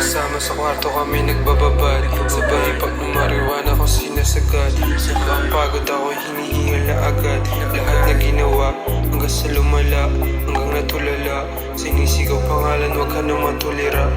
Magkasama sa kwarto kami nagbababad. Sabay pag marijuana ko sinasagad. Nakapagod ako hinihingal na agad. Lahat na ginawa hanggang sa lumala, hanggang natulala. Sinisigaw pangalan, wag ka nang matulira.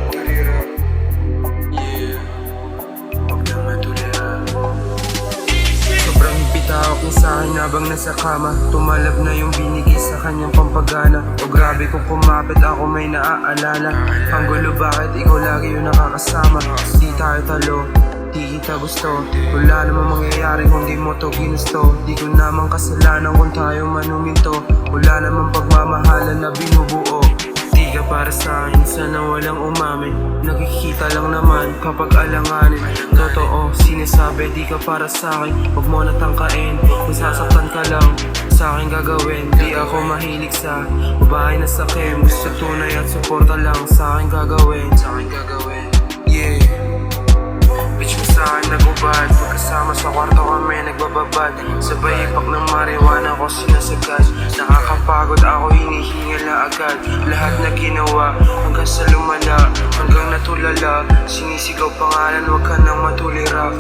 Tawag niya sa'kin habang nasa kama. Tumalab na yung binigay sa kanyang pampagana. O grabe kung kumapit ako may naaalala. Ang gulo bakit ikaw lagi yung nakakasama. Di tayo talo, di kita gusto. Wala namang mangyayari kung di mo to ginusto. Di ko naman kasalanan kung tayo manuminto. Wala namang pagmamahalan na binubuo. Di ka para sa'kin, sana walang umamin. Nakikita lang naman kapag alanganin. Totoo, sinasabi di ka para sa'kin. Huwag mo natangkain, kung sasaktan ka lang sa'kin gagawin. Di ako mahilig sa babae na sakim. Gusto tunay at suporta lang sa'kin gagawin. Yeah. Bitch mo sa'kin nagubad. Pagkasama sa kwarto kami nagbababad. Sabay ipak ng marijuana ko sinasagad. Nakakapagod ako hinihingal na agad. Lahat na ginawa hanggang sa lumala, hanggang natulala. Sinisigaw pangalan, wag ka nang matulira.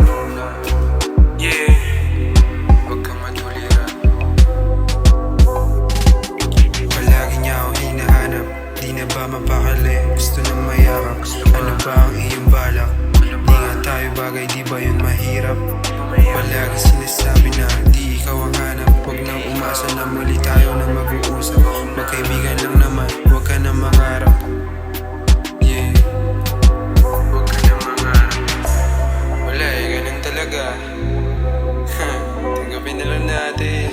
Yeah, wag kang matulira. Palagi niya ako hinahanap. Di na ba mapakali? Gusto nang mayakap. Ano ba ang iyong balak? Di nga tayo bagay, di ba yun mahirap? Palagi sinasabi na di ikaw ang hanap. Huwag nang umasa na muli tayo na mag-uusap. Magkaibigan lang naman, huwag ka na mangarap. Yeah, huwag ka na mangarap. Wala ganun talaga. Tanggapin na lang natin,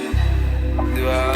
di ba?